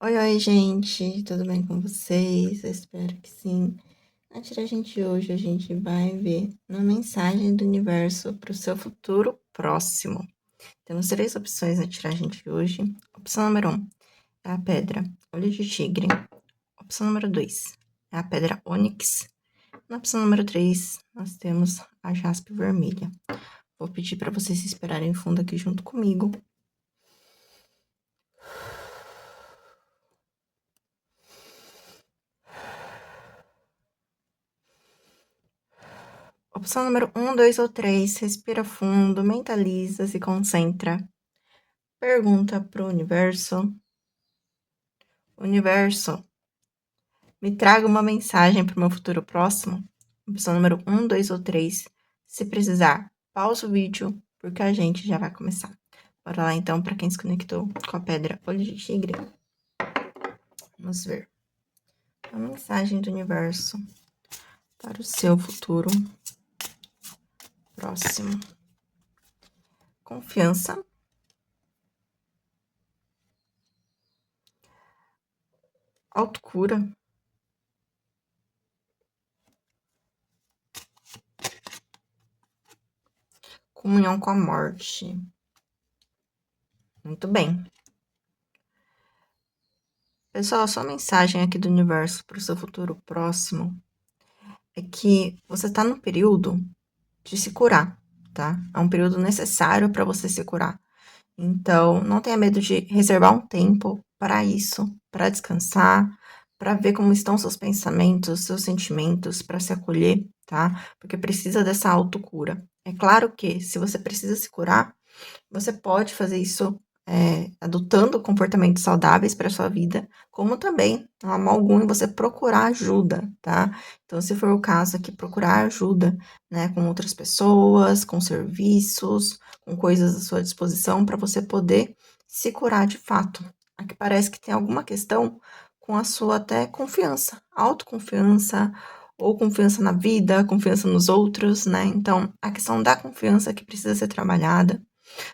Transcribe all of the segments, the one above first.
Oi, oi, gente, tudo bem com vocês? Eu espero que sim. Na tiragem de hoje, a gente vai ver uma mensagem do universo para o seu futuro próximo. Temos três opções na tiragem de hoje. Opção número 1 é a pedra olho de tigre. Opção número 2 é a pedra ônix. Na opção número 3, nós temos a jaspe vermelha. Vou pedir para vocês se esperarem fundo aqui junto comigo. Opção número 1, 2 ou 3, respira fundo, mentaliza, se concentra. Pergunta pro universo. Universo, me traga uma mensagem para o meu futuro próximo. Opção número 1, 2 ou 3. Se precisar, pausa o vídeo, porque a gente já vai começar. Bora lá então, para quem se conectou com a pedra olho de tigre. Vamos ver. A mensagem do universo para o seu futuro próximo. Confiança. Autocura. Comunhão com a morte. Muito bem. Pessoal, a sua mensagem aqui do universo para o seu futuro próximo é que você está no período de se curar, tá? É um período necessário para você se curar. Então, não tenha medo de reservar um tempo para isso, para descansar, para ver como estão seus pensamentos, seus sentimentos, para se acolher, tá? Porque precisa dessa autocura. É claro que se você precisa se curar, você pode fazer isso adotando comportamentos saudáveis para sua vida, como também, não há mal algum em você procurar ajuda, tá? Então, se for o caso aqui, procurar ajuda, né, com outras pessoas, com serviços, com coisas à sua disposição para você poder se curar de fato. Aqui parece que tem alguma questão com a sua até confiança, autoconfiança, ou confiança na vida, confiança nos outros, né? Então, a questão da confiança que precisa ser trabalhada.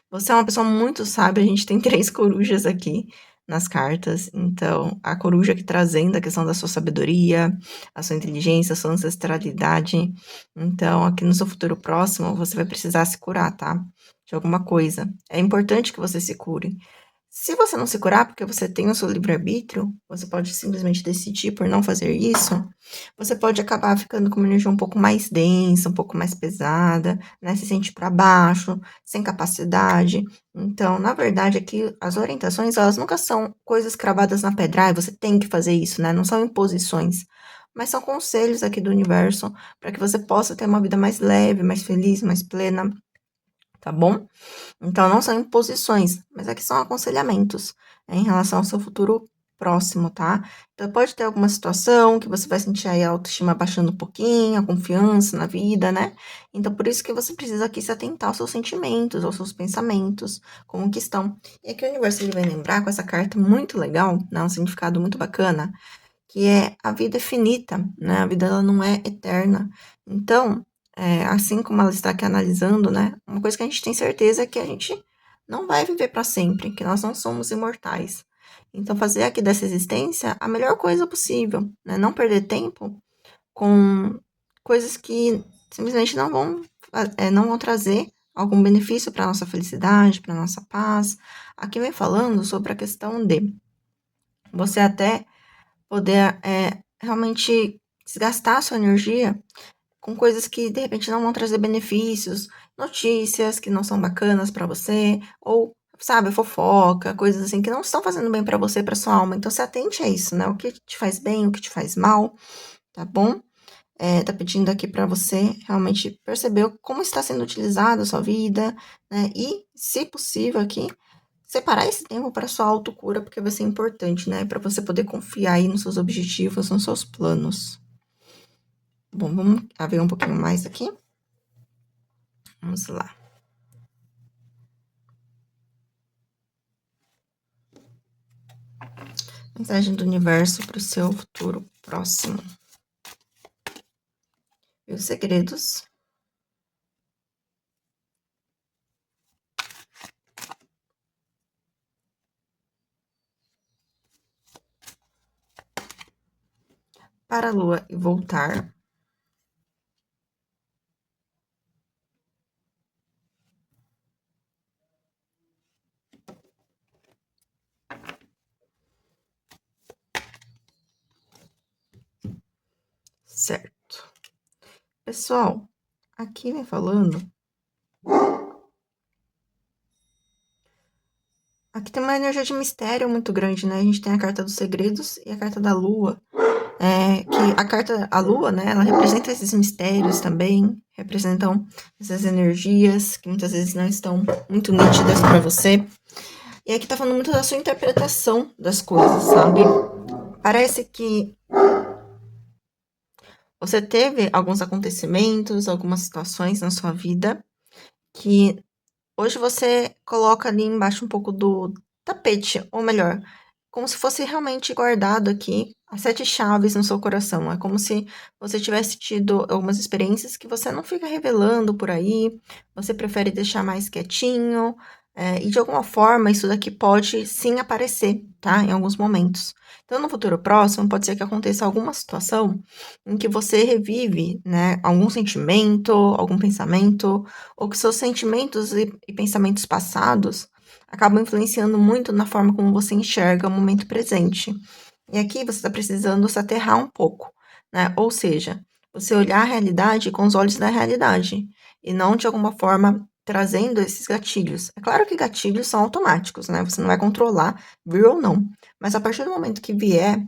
Você é uma pessoa muito sábia, a gente tem três corujas aqui nas cartas. Então, a coruja que trazendo a questão da sua sabedoria, a sua inteligência, a sua ancestralidade. Então, aqui no seu futuro próximo, você vai precisar se curar, tá? De alguma coisa. É importante que você se cure. Se você não se curar porque você tem o seu livre-arbítrio, você pode simplesmente decidir por não fazer isso, você pode acabar ficando com uma energia um pouco mais densa, um pouco mais pesada, né? Se sente para baixo, sem capacidade. Então, na verdade, aqui as orientações, elas nunca são coisas cravadas na pedra, você tem que fazer isso, né? Não são imposições, mas são conselhos aqui do universo para que você possa ter uma vida mais leve, mais feliz, mais plena, tá bom? Então, não são imposições, mas aqui são aconselhamentos, em relação ao seu futuro próximo, tá? Então, pode ter alguma situação que você vai sentir aí a autoestima baixando um pouquinho, a confiança na vida, né? Então, por isso que você precisa aqui se atentar aos seus sentimentos, aos seus pensamentos, como que estão. E aqui o universo ele vai lembrar com essa carta muito legal, né? Um significado muito bacana, que é a vida é finita, né? A vida ela não é eterna. Então, assim como ela está aqui analisando, né? Uma coisa que a gente tem certeza é que a gente não vai viver para sempre, que nós não somos imortais. Então, fazer aqui dessa existência a melhor coisa possível, né? Não perder tempo com coisas que simplesmente não vão trazer algum benefício para nossa felicidade, para nossa paz. Aqui vem falando sobre a questão de você até poder realmente desgastar a sua energia com coisas que de repente não vão trazer benefícios, notícias que não são bacanas para você, ou sabe, fofoca, coisas assim que não estão fazendo bem para você, para sua alma. Então se atente a isso, né? O que te faz bem, o que te faz mal, tá bom? Tá pedindo aqui para você realmente perceber como está sendo utilizada a sua vida, né? E, se possível aqui, separar esse tempo para sua autocura, porque vai ser importante, né? Para você poder confiar aí nos seus objetivos, nos seus planos. Bom, vamos ver um pouquinho mais aqui. Vamos lá. Mensagem do universo para o seu futuro próximo. E os segredos. para a Lua e voltar. Certo. Pessoal, aqui vem falando. Aqui tem uma energia de mistério muito grande, né? A gente tem a carta dos segredos e a carta da Lua. Que a carta, a Lua, né? Ela representa esses mistérios também, representam essas energias que muitas vezes não estão muito nítidas para você. E aqui tá falando muito da sua interpretação das coisas, sabe? Parece que você teve alguns acontecimentos, algumas situações na sua vida que hoje você coloca ali embaixo um pouco do tapete, ou melhor, como se fosse realmente guardado aqui as 7 chaves no seu coração. É como se você tivesse tido algumas experiências que você não fica revelando por aí, você prefere deixar mais quietinho, e de alguma forma isso daqui pode sim aparecer, tá? Em alguns momentos. Então, no futuro próximo, pode ser que aconteça alguma situação em que você revive, né, algum sentimento, algum pensamento, ou que seus sentimentos e pensamentos passados acabam influenciando muito na forma como você enxerga o momento presente. E aqui você está precisando se aterrar um pouco, né? Ou seja, você olhar a realidade com os olhos da realidade e não de alguma forma trazendo esses gatilhos. É claro que gatilhos são automáticos, né? Você não vai controlar vir ou não. Mas a partir do momento que vier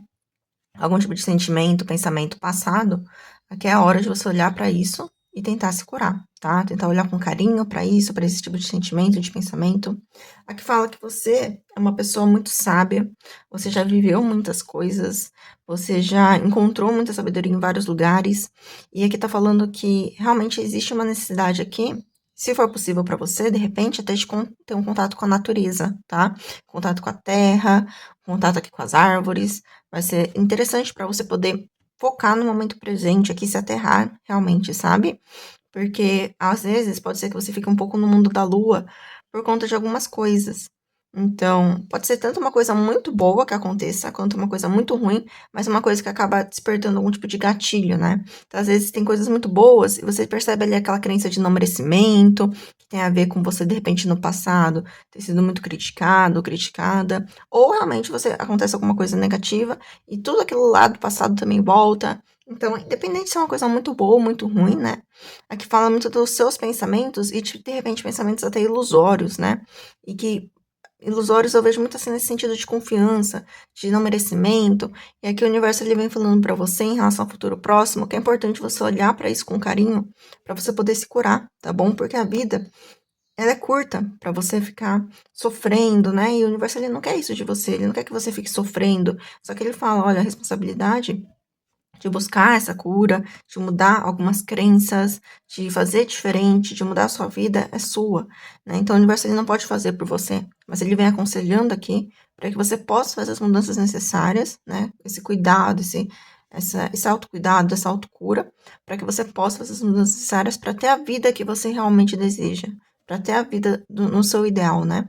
algum tipo de sentimento, pensamento passado, aqui é a hora de você olhar para isso e tentar se curar, tá? Tentar olhar com carinho para isso, para esse tipo de sentimento, de pensamento. Aqui fala que você é uma pessoa muito sábia, você já viveu muitas coisas, você já encontrou muita sabedoria em vários lugares, e aqui tá falando que realmente existe uma necessidade aqui, se for possível para você, de repente, até de ter um contato com a natureza, tá? Contato com a terra, contato aqui com as árvores, vai ser interessante para você poder focar no momento presente aqui, se aterrar realmente, sabe? Porque às vezes pode ser que você fique um pouco no mundo da lua por conta de algumas coisas. Então, pode ser tanto uma coisa muito boa que aconteça, quanto uma coisa muito ruim, mas uma coisa que acaba despertando algum tipo de gatilho, né? Então, às vezes tem coisas muito boas e você percebe ali aquela crença de não merecimento, que tem a ver com você, de repente, no passado, ter sido muito criticado, criticada, ou realmente você acontece alguma coisa negativa e tudo aquilo lá do passado também volta. Então, independente se é uma coisa muito boa ou muito ruim, né? Aqui fala muito dos seus pensamentos e, de repente, pensamentos até ilusórios, né? E que ilusórios eu vejo muito assim nesse sentido de confiança, de não merecimento. E aqui o universo ele vem falando para você em relação ao futuro próximo que é importante você olhar para isso com carinho, para você poder se curar, tá bom? Porque a vida ela é curta para você ficar sofrendo, né? E o universo ele não quer isso de você, ele não quer que você fique sofrendo. Só que ele fala, olha, a responsabilidade de buscar essa cura, de mudar algumas crenças, de fazer diferente, de mudar a sua vida, é sua, né? Então, o universo ele não pode fazer por você, mas ele vem aconselhando aqui para que você possa fazer as mudanças necessárias, né? Esse cuidado, esse autocuidado, essa autocura, para que você possa fazer as mudanças necessárias para ter a vida que você realmente deseja, para ter a vida no seu ideal, né?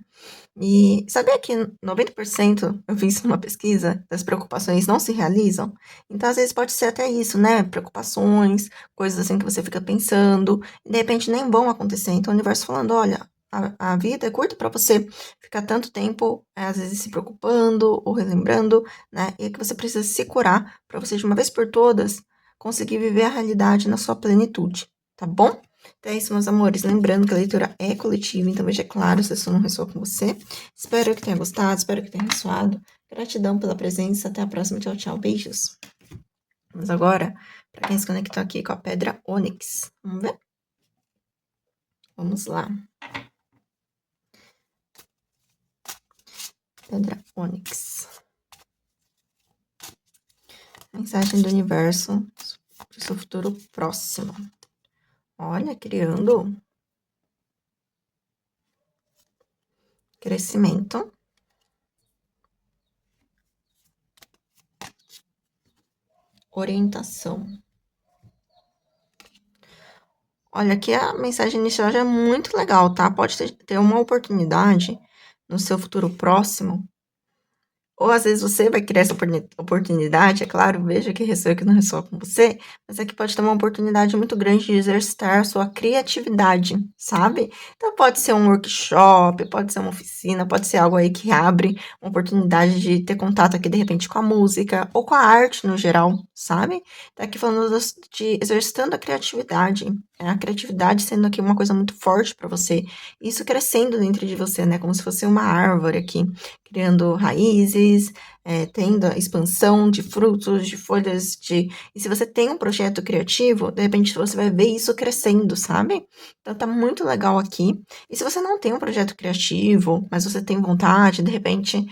E sabia que 90%, eu vi isso numa pesquisa, das preocupações não se realizam? Então, às vezes, pode ser até isso, né? Preocupações, coisas assim que você fica pensando, e de repente nem vão acontecer. Então, o universo falando: olha, a vida é curta para você ficar tanto tempo, às vezes, se preocupando ou relembrando, né? E é que você precisa se curar para você, de uma vez por todas, conseguir viver a realidade na sua plenitude, tá bom? Então é isso, meus amores. Lembrando que a leitura é coletiva, então veja claro se isso não ressoa com você. Espero que tenha gostado, espero que tenha ressoado. Gratidão pela presença. Até a próxima. Tchau, tchau. Beijos. Vamos agora para quem se conectou aqui com a pedra Ônix. Vamos ver? Vamos lá. Pedra Ônix. Mensagem do universo para o seu futuro próximo. Olha, criando crescimento. Orientação. Olha, aqui a mensagem inicial já é muito legal, tá? Pode ter uma oportunidade no seu futuro próximo, Ou às vezes você vai criar essa oportunidade, é claro, veja que ressoa que não ressoa com você, mas aqui pode ter uma oportunidade muito grande de exercitar a sua criatividade, sabe? Então pode ser um workshop, pode ser uma oficina, pode ser algo aí que abre uma oportunidade de ter contato aqui de repente com a música ou com a arte no geral, sabe? Tá aqui falando de exercitando a criatividade, a criatividade sendo aqui uma coisa muito forte para você, isso crescendo dentro de você, né? Como se fosse uma árvore aqui criando raízes, tendo a expansão de frutos, de folhas, de. E se você tem um projeto criativo, de repente você vai ver isso crescendo, sabe? Então tá muito legal aqui. E se você não tem um projeto criativo, mas você tem vontade, de repente,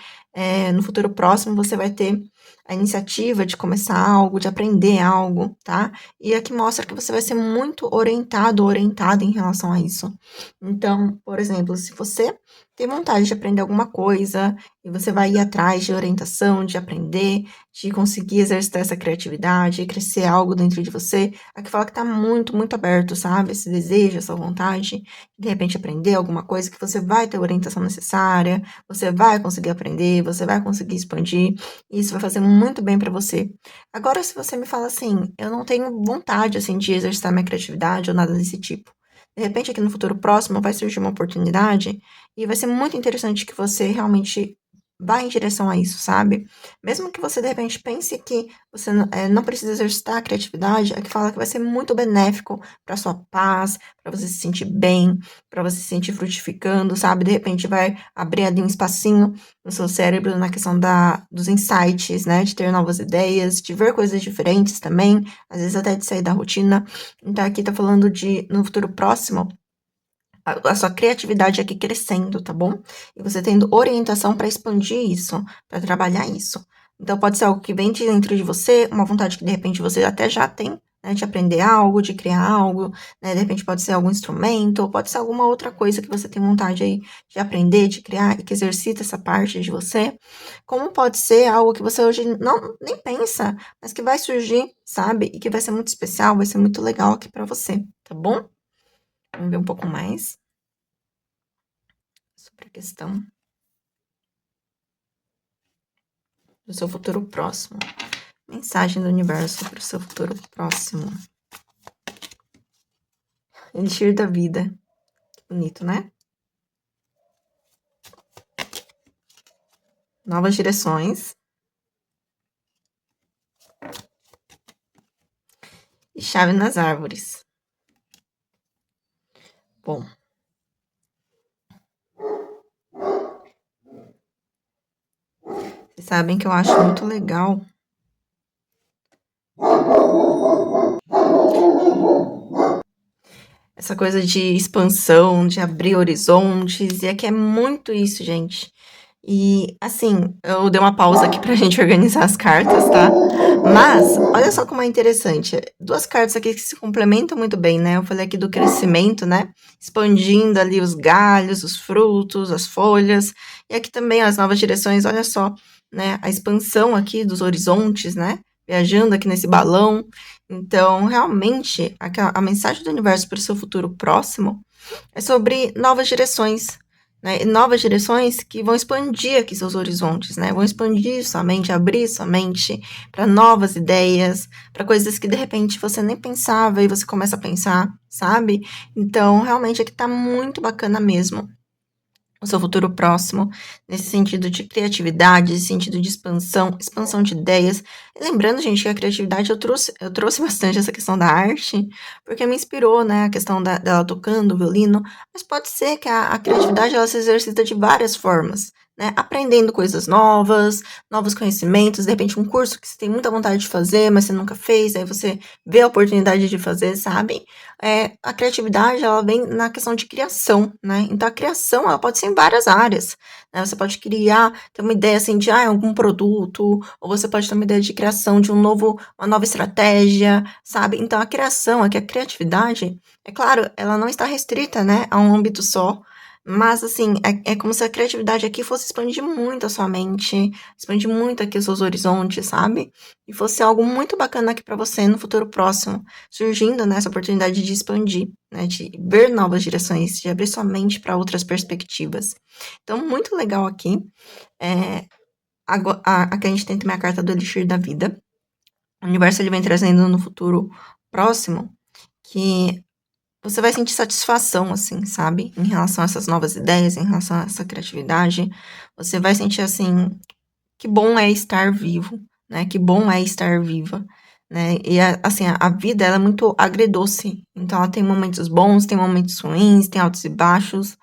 no futuro próximo você vai ter a iniciativa de começar algo, de aprender algo, tá? E aqui mostra que você vai ser muito orientado, orientada em relação a isso. Então, por exemplo, se você tem vontade de aprender alguma coisa e você vai ir atrás de orientação, de aprender, de conseguir exercitar essa criatividade, crescer algo dentro de você, aqui fala que tá muito, muito aberto, sabe? Esse desejo, essa vontade, de repente aprender alguma coisa que você vai ter a orientação necessária, você vai conseguir aprender, você vai conseguir expandir, e isso vai fazer muito bem para você. Agora, se você me fala assim, eu não tenho vontade, assim, de exercitar minha criatividade ou nada desse tipo. De repente, aqui no futuro próximo, vai surgir uma oportunidade e vai ser muito interessante que você realmente vá em direção a isso, sabe? Mesmo que você, de repente, pense que você não precisa exercitar a criatividade, é que fala que vai ser muito benéfico para sua paz, para você se sentir bem, para você se sentir frutificando, sabe? De repente, vai abrir ali um espacinho no seu cérebro na questão dos insights, né? De ter novas ideias, de ver coisas diferentes também, às vezes até de sair da rotina. Então, aqui tá falando de, no futuro próximo, a sua criatividade aqui crescendo, tá bom? E você tendo orientação para expandir isso, para trabalhar isso. Então, pode ser algo que vem de dentro de você, uma vontade que de repente você até já tem, né, de aprender algo, de criar algo, né? De repente pode ser algum instrumento, ou pode ser alguma outra coisa que você tem vontade aí de aprender, de criar e que exercita essa parte de você. Como pode ser algo que você hoje não nem pensa, mas que vai surgir, sabe? E que vai ser muito especial, vai ser muito legal aqui para você, tá bom? Vamos ver um pouco mais sobre a questão do seu futuro próximo. Mensagem do universo para o seu futuro próximo. Elixir da vida. Que bonito, né? Novas direções. E chave nas árvores. Bom. Vocês sabem que eu acho muito legal essa coisa de expansão, de abrir horizontes, e é que é muito isso, gente. E, assim, eu dei uma pausa aqui pra gente organizar as cartas, tá? Mas, olha só como é interessante. Duas cartas aqui que se complementam muito bem, né? Eu falei aqui do crescimento, né? Expandindo ali os galhos, os frutos, as folhas. E aqui também as novas direções, olha só, né? A expansão aqui dos horizontes, né? Viajando aqui nesse balão. Então, realmente, a mensagem do universo para o seu futuro próximo é sobre novas direções, né? E novas direções que vão expandir aqui seus horizontes, né? Vão expandir sua mente, abrir sua mente para novas ideias, para coisas que de repente você nem pensava e você começa a pensar, sabe? Então, realmente aqui tá muito bacana mesmo o seu futuro próximo, nesse sentido de criatividade, nesse sentido de expansão, expansão de ideias. E lembrando, gente, que a criatividade eu trouxe bastante essa questão da arte, porque me inspirou, né, a questão dela tocando o violino, mas pode ser que a criatividade ela se exercita de várias formas, né, aprendendo coisas novas, novos conhecimentos, de repente um curso que você tem muita vontade de fazer, mas você nunca fez, aí você vê a oportunidade de fazer, sabe? A criatividade, ela vem na questão de criação, né? Então, a criação, ela pode ser em várias áreas, né? Você pode criar, ter uma ideia, assim, de algum produto, ou você pode ter uma ideia de criação de uma nova estratégia, sabe? Então, a criação, aqui, a criatividade, é claro, ela não está restrita, né, a um âmbito só, mas, assim, é como se a criatividade aqui fosse expandir muito a sua mente, expandir muito aqui os seus horizontes, sabe? E fosse algo muito bacana aqui para você no futuro próximo, surgindo nessa oportunidade de expandir, né, de ver novas direções, de abrir sua mente para outras perspectivas. Então, muito legal aqui. aqui a gente tem também a carta do Elixir da Vida. O universo ele vem trazendo no futuro próximo que você vai sentir satisfação, assim, sabe? Em relação a essas novas ideias, em relação a essa criatividade. Você vai sentir, assim, que bom é estar vivo, né? Que bom é estar viva, né? E, assim, a vida, ela é muito agridoce. Então, ela tem momentos bons, tem momentos ruins, tem altos e baixos.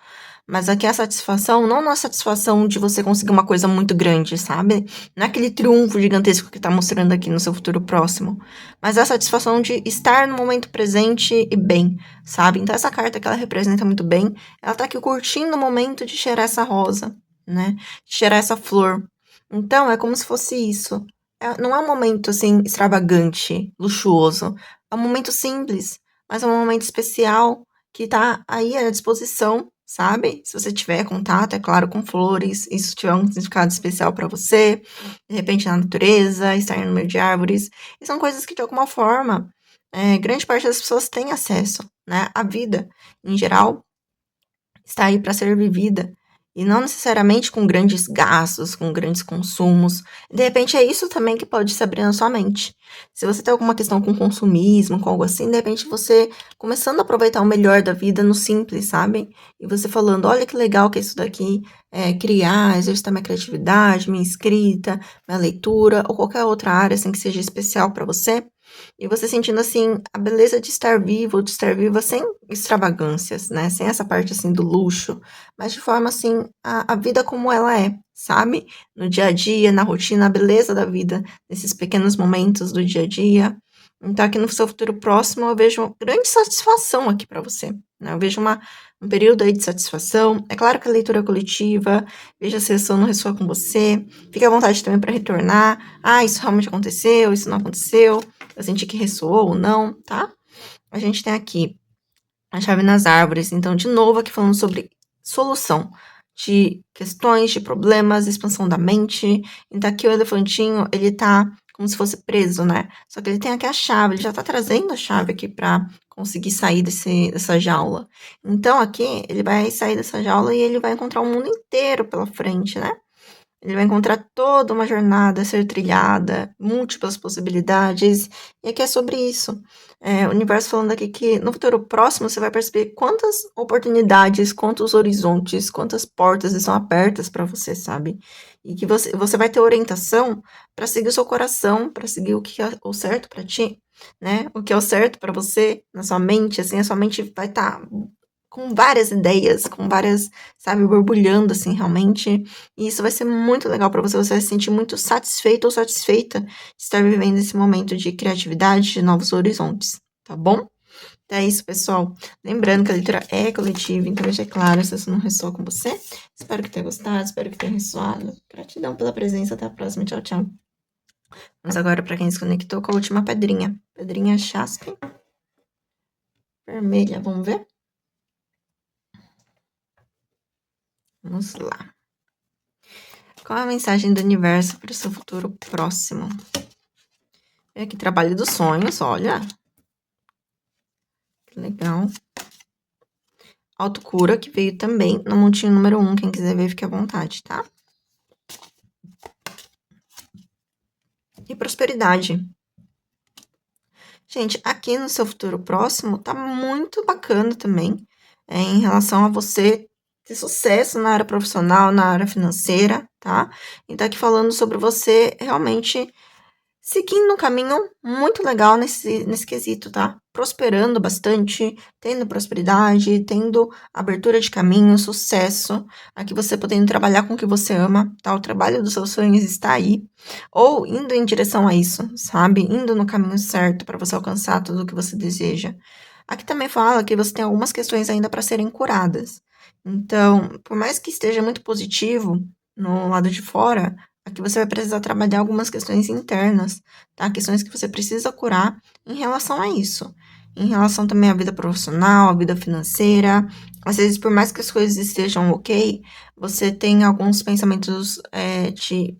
Mas aqui a satisfação, não na satisfação de você conseguir uma coisa muito grande, sabe? Não é aquele triunfo gigantesco que tá mostrando aqui no seu futuro próximo. Mas é a satisfação de estar no momento presente e bem, sabe? Então essa carta que ela representa muito bem, ela tá aqui curtindo o momento de cheirar essa rosa, né? De cheirar essa flor. Então é como se fosse isso. Não é um momento assim extravagante, luxuoso. É um momento simples, mas é um momento especial que tá aí à disposição, sabe? Se você tiver contato, é claro, com flores, isso tiver um significado especial para você, de repente na natureza, estar no meio de árvores, e são coisas que de alguma forma, grande parte das pessoas tem acesso, né? A vida, em geral, está aí para ser vivida. E não necessariamente com grandes gastos, com grandes consumos. De repente é isso também que pode se abrir na sua mente. Se você tem alguma questão com consumismo, com algo assim, de repente você começando a aproveitar o melhor da vida no simples, sabe? E você falando, olha que legal que é isso daqui, criar, exercitar minha criatividade, minha escrita, minha leitura, ou qualquer outra área assim que seja especial para você. E você sentindo, assim, a beleza de estar vivo, de estar viva sem extravagâncias, né? Sem essa parte, assim, do luxo, mas de forma, assim, a vida como ela é, sabe? No dia a dia, na rotina, a beleza da vida, nesses pequenos momentos do dia a dia. Então, aqui no seu futuro próximo, eu vejo uma grande satisfação aqui para você, né? Eu vejo um período aí de satisfação. É claro que a leitura é coletiva, veja se isso não ressoa com você. Fique à vontade também para retornar. Ah, isso realmente aconteceu, isso não aconteceu. Eu senti que ressoou ou não, tá? A gente tem aqui a chave nas árvores. Então, de novo, aqui falando sobre solução de questões, de problemas, expansão da mente. Então, aqui o elefantinho, ele tá como se fosse preso, né? Só que ele tem aqui a chave, ele já tá trazendo a chave aqui pra conseguir sair dessa jaula. Então, aqui, ele vai sair dessa jaula e ele vai encontrar o mundo inteiro pela frente, né? Ele vai encontrar toda uma jornada a ser trilhada, múltiplas possibilidades, e aqui é sobre isso. O universo falando aqui que no futuro próximo você vai perceber quantas oportunidades, quantos horizontes, quantas portas estão abertas para você, sabe? E que você vai ter orientação para seguir o seu coração, para seguir o que é o certo para ti, né? O que é o certo para você, na sua mente, assim, a sua mente vai estar com várias ideias, com várias, sabe, borbulhando, assim, realmente. E isso vai ser muito legal para você, você vai se sentir muito satisfeito ou satisfeita de estar vivendo esse momento de criatividade, de novos horizontes, tá bom? Então é isso, pessoal. Lembrando que a leitura é coletiva, então deixa claro se isso não ressoa com você. Espero que tenha gostado, espero que tenha ressoado. Gratidão pela presença, até a próxima. Tchau, tchau. Vamos agora para quem se conectou com a última pedrinha. Pedrinha Jaspe. Vermelha, vamos ver? Vamos lá. Qual é a mensagem do universo para o seu futuro próximo? Vem aqui, trabalho dos sonhos, olha. Que legal. Autocura, que veio também no montinho número 1. Quem quiser ver, fique à vontade, tá? E prosperidade. Gente, aqui no seu futuro próximo, tá muito bacana também. Em relação a você ter sucesso na área profissional, na área financeira, tá? E tá aqui falando sobre você realmente seguindo um caminho muito legal nesse quesito, tá? Prosperando bastante, tendo prosperidade, tendo abertura de caminho, sucesso, aqui você podendo trabalhar com o que você ama, tá? O trabalho dos seus sonhos está aí, ou indo em direção a isso, sabe? Indo no caminho certo para você alcançar tudo o que você deseja. Aqui também fala que você tem algumas questões ainda para serem curadas. Então, por mais que esteja muito positivo no lado de fora, aqui você vai precisar trabalhar algumas questões internas, tá? Questões que você precisa curar em relação a isso. Em relação também à vida profissional, à vida financeira. Às vezes, por mais que as coisas estejam ok, você tem alguns pensamentos de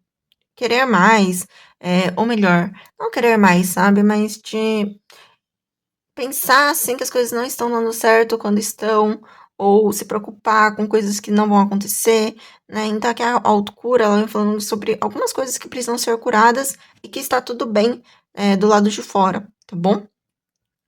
querer mais, ou melhor, não querer mais, sabe? Mas de pensar assim que as coisas não estão dando certo quando estão, ou se preocupar com coisas que não vão acontecer, né? Então aqui a autocura, ela vem falando sobre algumas coisas que precisam ser curadas e que está tudo bem do lado de fora, tá bom?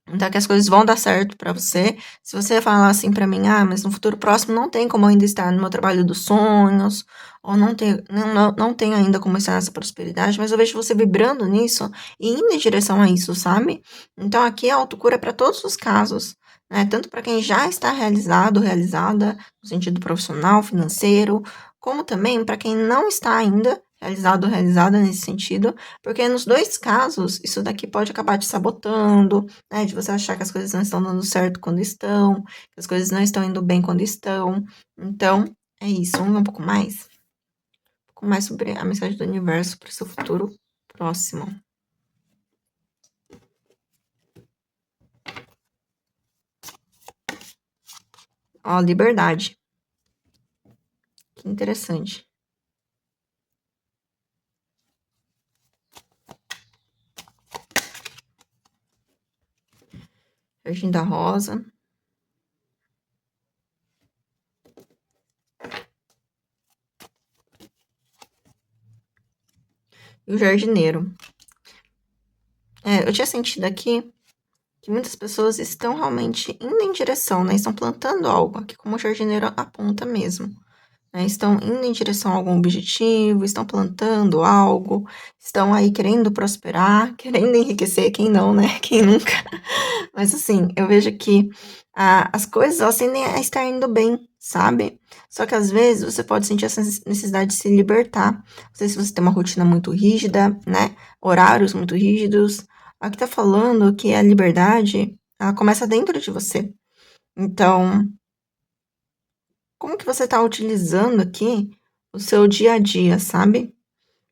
Então, que as coisas vão dar certo pra você. Se você falar assim pra mim, mas no futuro próximo não tem como eu ainda estar no meu trabalho dos sonhos, ou não tem ainda como estar nessa prosperidade, mas eu vejo você vibrando nisso e indo em direção a isso, sabe? Então, aqui a autocura é pra todos os casos, né? Tanto pra quem já está realizado, realizada, no sentido profissional, financeiro, como também pra quem não está ainda realizado ou realizada nesse sentido, porque nos dois casos, isso daqui pode acabar te sabotando, né, de você achar que as coisas não estão dando certo quando estão, que as coisas não estão indo bem quando estão. Então, é isso. Vamos ver um pouco mais? Um pouco mais sobre a mensagem do universo para o seu futuro próximo. Ó, liberdade. Que interessante. Jardim da Rosa. E o jardineiro. Eu tinha sentido aqui que muitas pessoas estão realmente indo em direção, né? Estão plantando algo, aqui como o jardineiro aponta mesmo. Né? Estão indo em direção a algum objetivo, estão plantando algo, estão aí querendo prosperar, querendo enriquecer, quem não, né? Quem nunca? Mas assim, eu vejo que as coisas elas tendem a estar indo bem, sabe? Só que às vezes você pode sentir essa necessidade de se libertar. Não sei se você tem uma rotina muito rígida, né? Horários muito rígidos. Aqui tá falando que a liberdade, ela começa dentro de você. Então, como que você está utilizando aqui o seu dia a dia, sabe?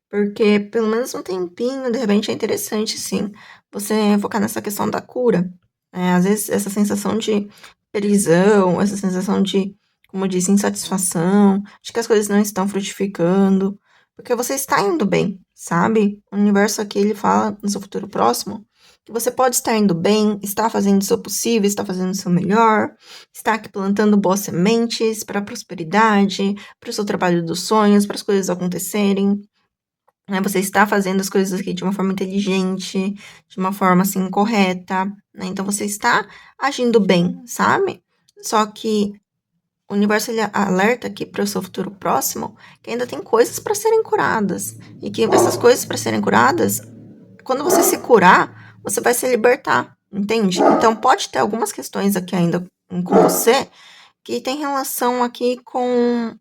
Porque pelo menos um tempinho, de repente, é interessante, sim, você focar nessa questão da cura. Às vezes, essa sensação de prisão, essa sensação de, como eu disse, insatisfação, de que as coisas não estão frutificando, porque você está indo bem, sabe? O universo aqui, ele fala no seu futuro próximo que você pode estar indo bem, está fazendo o seu possível, está fazendo o seu melhor, está aqui plantando boas sementes para a prosperidade, para o seu trabalho dos sonhos, para as coisas acontecerem, né? Você está fazendo as coisas aqui de uma forma inteligente, de uma forma assim correta, né? Então você está agindo bem, sabe? Só que o universo ele alerta aqui para o seu futuro próximo que ainda tem coisas para serem curadas e que essas coisas para serem curadas, quando você se curar, você vai se libertar, entende? Então pode ter algumas questões aqui ainda com você que tem relação aqui com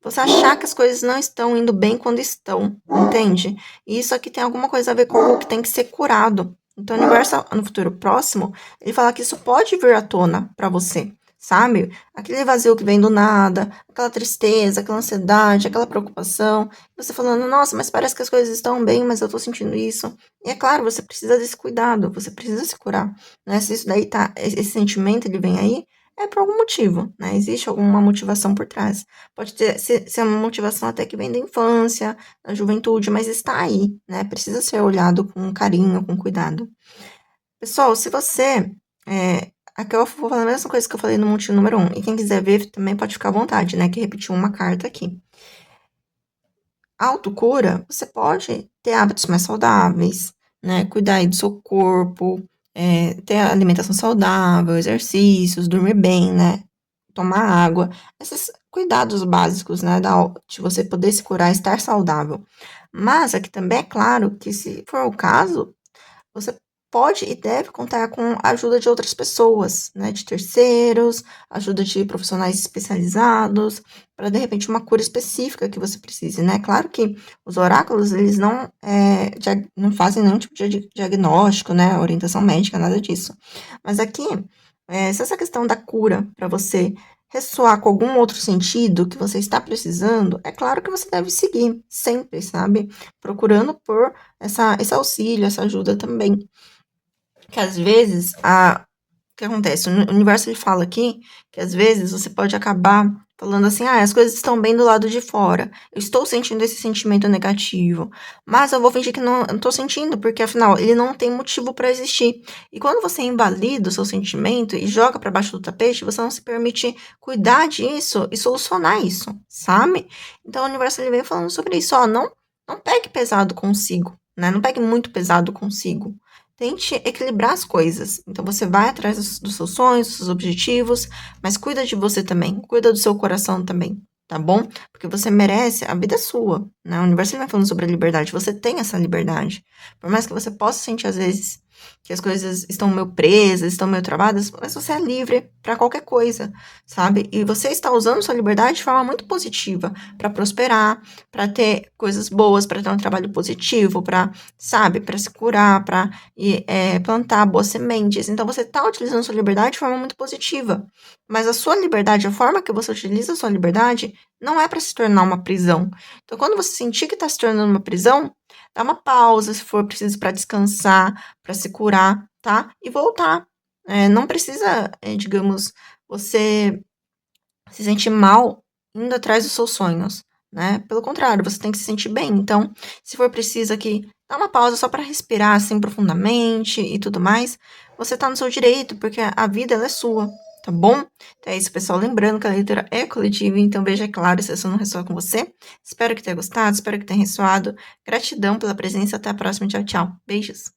você achar que as coisas não estão indo bem quando estão, entende? E isso aqui tem alguma coisa a ver com algo que tem que ser curado. Então, o universo no futuro próximo, ele fala que isso pode vir à tona para você, sabe? Aquele vazio que vem do nada, aquela tristeza, aquela ansiedade, aquela preocupação. Você falando, nossa, mas parece que as coisas estão bem, mas eu tô sentindo isso. E é claro, você precisa desse cuidado, você precisa se curar, né? Se isso daí tá, esse sentimento ele vem aí, é por algum motivo, né? Existe alguma motivação por trás. Pode ser uma motivação até que vem da infância, da juventude, mas está aí, né? Precisa ser olhado com carinho, com cuidado. Pessoal, se você. Aqui eu vou falar a mesma coisa que eu falei no monte número 1. E quem quiser ver também pode ficar à vontade, né? Que repetiu uma carta aqui. A autocura, você pode ter hábitos mais saudáveis, né? Cuidar aí do seu corpo, ter alimentação saudável, exercícios, dormir bem, né? Tomar água, esses cuidados básicos, né, de você poder se curar, estar saudável. Mas aqui também é claro que se for o caso, você pode e deve contar com a ajuda de outras pessoas, né, de terceiros, ajuda de profissionais especializados, para de repente uma cura específica que você precise, né? Claro que os oráculos, eles não fazem nenhum tipo de diagnóstico, né, orientação médica, nada disso. Mas aqui, se essa questão da cura para você ressoar com algum outro sentido que você está precisando, é claro que você deve seguir sempre, sabe? Procurando por esse auxílio, essa ajuda também. Que às vezes que acontece? O universo ele fala aqui que às vezes você pode acabar falando assim, as coisas estão bem do lado de fora. Eu estou sentindo esse sentimento negativo, mas eu vou fingir que não estou sentindo, porque afinal ele não tem motivo para existir. E quando você invalida o seu sentimento e joga para baixo do tapete, você não se permite cuidar disso e solucionar isso, sabe? Então o universo ele veio falando sobre isso, não pegue pesado consigo, né? Não pegue muito pesado consigo. Tente equilibrar as coisas. Então você vai atrás dos seus sonhos, dos seus objetivos, mas cuida de você também, cuida do seu coração também, tá bom? Porque você merece, a vida é sua, né? O universo vai falando sobre a liberdade, você tem essa liberdade. Por mais que você possa sentir às vezes que as coisas estão meio presas, estão meio travadas, mas você é livre para qualquer coisa, sabe? E você está usando sua liberdade de forma muito positiva para prosperar, para ter coisas boas, para ter um trabalho positivo, para, sabe, para se curar, para plantar boas sementes. Então você está utilizando sua liberdade de forma muito positiva. Mas a sua liberdade, a forma que você utiliza a sua liberdade, não é para se tornar uma prisão. Então, quando você sentir que está se tornando uma prisão, dá uma pausa, se for preciso, para descansar, para se curar, tá? E voltar. Não precisa, digamos, você se sentir mal indo atrás dos seus sonhos, né? Pelo contrário, você tem que se sentir bem. Então, se for preciso aqui, dá uma pausa só para respirar assim profundamente e tudo mais. Você tá no seu direito, porque a vida ela é sua, tá bom? Então é isso, pessoal. Lembrando que a leitura é coletiva, então veja claro se isso não ressoa com você. Espero que tenha gostado, espero que tenha ressoado. Gratidão pela presença. Até a próxima. Tchau, tchau. Beijos.